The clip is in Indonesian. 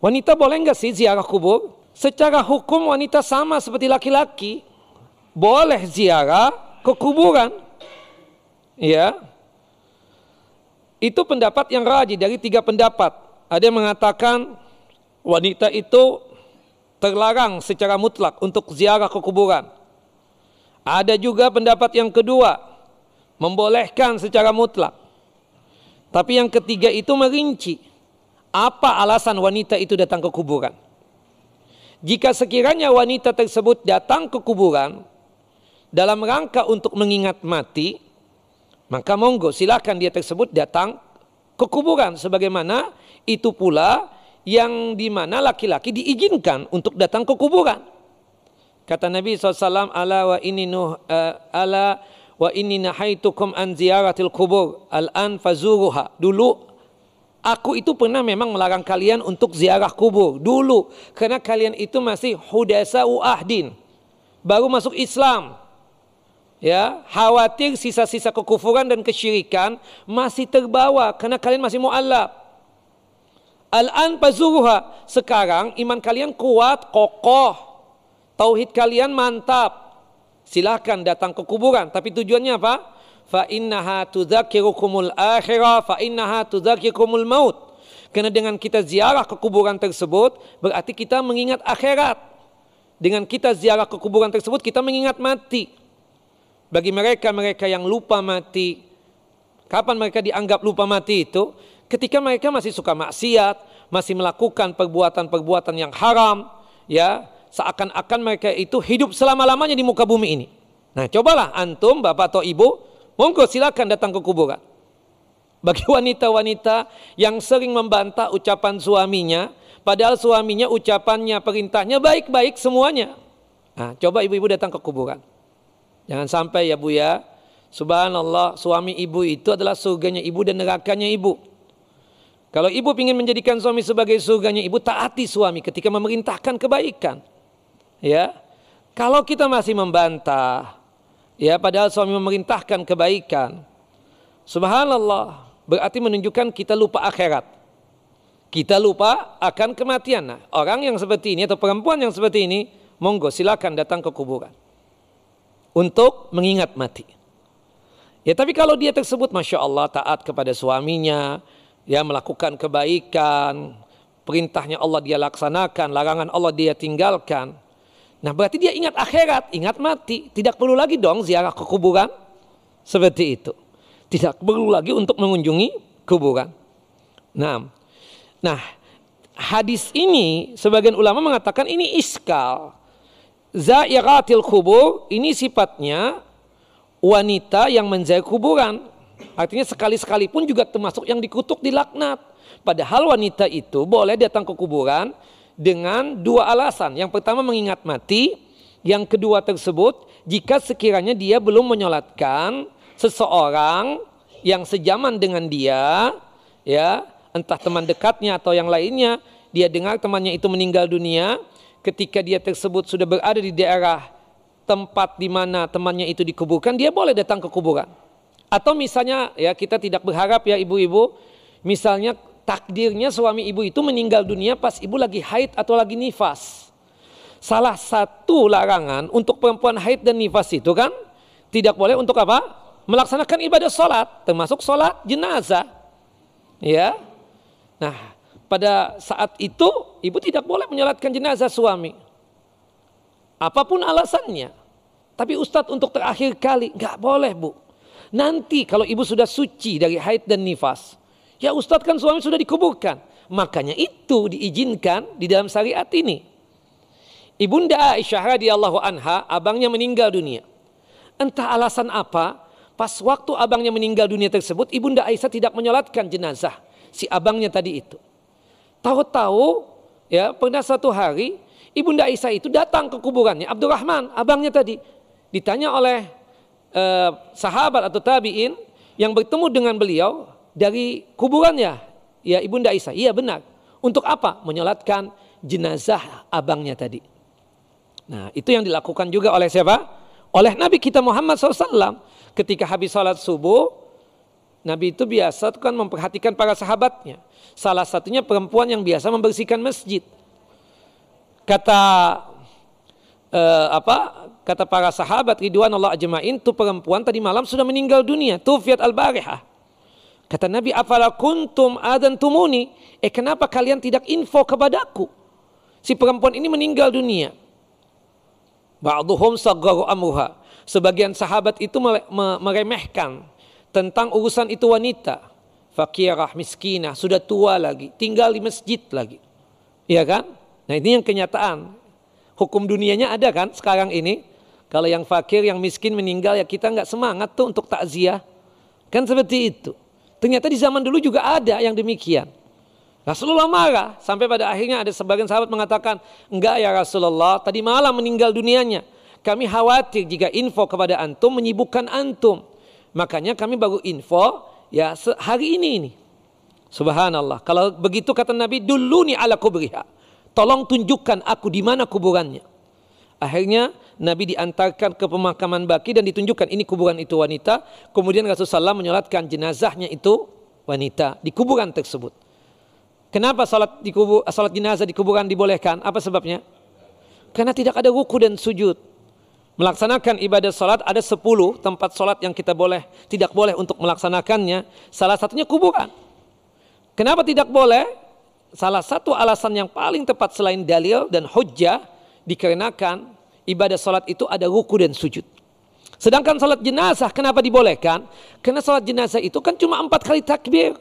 Wanita boleh nggak sih ziarah kubur? Secara hukum wanita sama seperti laki-laki, boleh ziarah ke kuburan. Ya, itu pendapat yang rajih dari 3 pendapat. Ada yang mengatakan wanita itu terlarang secara mutlak untuk ziarah ke kuburan. Ada juga pendapat yang kedua, membolehkan secara mutlak. Tapi yang ketiga itu merinci, apa alasan wanita itu datang ke kuburan. Jika sekiranya wanita tersebut datang ke kuburan dalam rangka untuk mengingat mati, maka monggo silakan dia tersebut datang ke kuburan. Sebagaimana itu pula yang dimana laki-laki diizinkan untuk datang ke kuburan. Kata Nabi SAW, ala wa inni nahaitukum an ziyaratil kubur al-an fazuruha. Dulu aku itu pernah memang melarang kalian untuk ziarah kubur dulu, karena kalian itu masih hudasa'u ahdin, baru masuk Islam. Ya, khawatir sisa-sisa kekufuran dan kesyirikan masih terbawa karena kalian masih mu'allab. Al-an fazuruha, sekarang iman kalian kuat, kokoh, tauhid kalian mantap, silahkan datang ke kuburan. Tapi tujuannya apa? Fa innaha tudzakirukumul akhirah, fa innaha tudzakirukumul maut. Karena dengan kita ziarah ke kuburan tersebut berarti kita mengingat akhirat. Dengan kita ziarah ke kuburan tersebut kita mengingat mati. Bagi mereka yang lupa mati, kapan mereka dianggap lupa mati itu? Ketika mereka masih suka maksiat, masih melakukan perbuatan-perbuatan yang haram, ya, seakan-akan mereka itu hidup selama-lamanya di muka bumi ini. Nah, cobalah antum, bapak atau ibu, monggo silakan datang ke kuburan. Bagi wanita-wanita yang sering membantah ucapan suaminya, padahal suaminya ucapannya, perintahnya baik-baik semuanya. Nah, coba ibu-ibu datang ke kuburan. Jangan sampai ya Bu ya, subhanallah, suami ibu itu adalah surganya ibu dan nerakanya ibu. Kalau ibu ingin menjadikan suami sebagai surganya ibu, taati suami ketika memerintahkan kebaikan. Ya, kalau kita masih membantah, ya, padahal suami memerintahkan kebaikan, subhanallah, berarti menunjukkan kita lupa akhirat. Kita lupa akan kematian. Nah, orang yang seperti ini atau perempuan yang seperti ini, monggo silakan datang ke kuburan untuk mengingat mati. Ya, tapi kalau dia tersebut masya Allah taat kepada suaminya, ya, melakukan kebaikan, perintahnya Allah dia laksanakan, larangan Allah dia tinggalkan. Nah, berarti dia ingat akhirat, ingat mati. Tidak perlu lagi dong ziarah ke kuburan seperti itu. Tidak perlu lagi untuk mengunjungi kuburan. Nah, hadis ini sebagian ulama mengatakan ini iskal. Zairatil kubur ini sifatnya wanita yang menziarahi kuburan. Artinya sekali-sekali pun juga termasuk yang dikutuk, dilaknat. Padahal wanita itu boleh datang ke kuburan dengan 2 alasan. Yang pertama mengingat mati, yang kedua tersebut jika sekiranya dia belum menyolatkan seseorang yang sejaman dengan dia, ya, entah teman dekatnya atau yang lainnya, dia dengar temannya itu meninggal dunia, ketika dia tersebut sudah berada di daerah tempat di mana temannya itu dikuburkan, dia boleh datang ke kuburan. Atau misalnya, ya, kita tidak berharap ya ibu-ibu, misalnya takdirnya suami ibu itu meninggal dunia pas ibu lagi haid atau lagi nifas. Salah satu larangan untuk perempuan haid dan nifas itu kan tidak boleh untuk apa? Melaksanakan ibadah sholat, termasuk sholat jenazah. Ya. Nah, pada saat itu ibu tidak boleh menyolatkan jenazah suami. Apapun alasannya. Tapi Ustadz untuk terakhir kali, nggak boleh Bu. Nanti kalau ibu sudah suci dari haid dan nifas, ya Ustadz kan suami sudah dikuburkan. Makanya itu diizinkan di dalam syariat ini. Ibunda Aisyah radhiyallahu anha, abangnya meninggal dunia. Entah alasan apa, pas waktu abangnya meninggal dunia tersebut, Ibunda Aisyah tidak menyolatkan jenazah si abangnya tadi itu. Tahu-tahu, ya, pernah satu hari Ibunda Aisyah itu datang ke kuburannya Abdurrahman, abangnya tadi. Ditanya oleh sahabat atau tabi'in yang bertemu dengan beliau dari kuburannya, ya Ibunda Aisyah, iya benar. Untuk apa? Menyolatkan jenazah abangnya tadi. Nah, itu yang dilakukan juga oleh siapa? Oleh Nabi kita Muhammad SAW. Ketika habis salat subuh, Nabi itu biasa kan memperhatikan para sahabatnya. Salah satunya perempuan yang biasa membersihkan masjid. Kata kata para sahabat ridwanullah ajma'in, itu perempuan tadi malam sudah meninggal dunia, tufiyat al-barihah. Kata Nabi, afala kuntum adantumuni, kenapa kalian tidak info kepadaku? Si perempuan ini meninggal dunia. Ba'duhum saggaru amruha. Sebagian sahabat itu meremehkan tentang urusan itu wanita. Fakirah, miskinah, sudah tua lagi, tinggal di masjid lagi. Iya kan? Nah ini yang kenyataan. Hukum dunianya ada kan sekarang ini. Kalau yang fakir, yang miskin meninggal, ya kita nggak semangat tuh untuk takziah. Kan seperti itu. Ternyata di zaman dulu juga ada yang demikian. Rasulullah marah. Sampai pada akhirnya ada sebagian sahabat mengatakan, enggak ya Rasulullah, tadi malam meninggal dunianya. Kami khawatir jika info kepada antum menyibukkan antum. Makanya kami baru info ya hari ini. Subhanallah. Kalau begitu kata Nabi, duluni ala kubriha. Tolong tunjukkan aku di mana kuburannya. Akhirnya Nabi diantarkan ke pemakaman Baqi dan ditunjukkan ini kuburan itu wanita. Kemudian Rasulullah menyolatkan jenazahnya itu wanita di kuburan tersebut. Kenapa salat jenazah di kuburan dibolehkan? Apa sebabnya? Karena tidak ada ruku dan sujud. Melaksanakan ibadah salat ada 10 tempat salat yang kita tidak boleh untuk melaksanakannya. Salah satunya kuburan. Kenapa tidak boleh? Salah satu alasan yang paling tepat selain dalil dan hujjah, dikarenakan ibadah salat itu ada ruku dan sujud. Sedangkan salat jenazah kenapa dibolehkan? Karena salat jenazah itu kan cuma 4 kali takbir.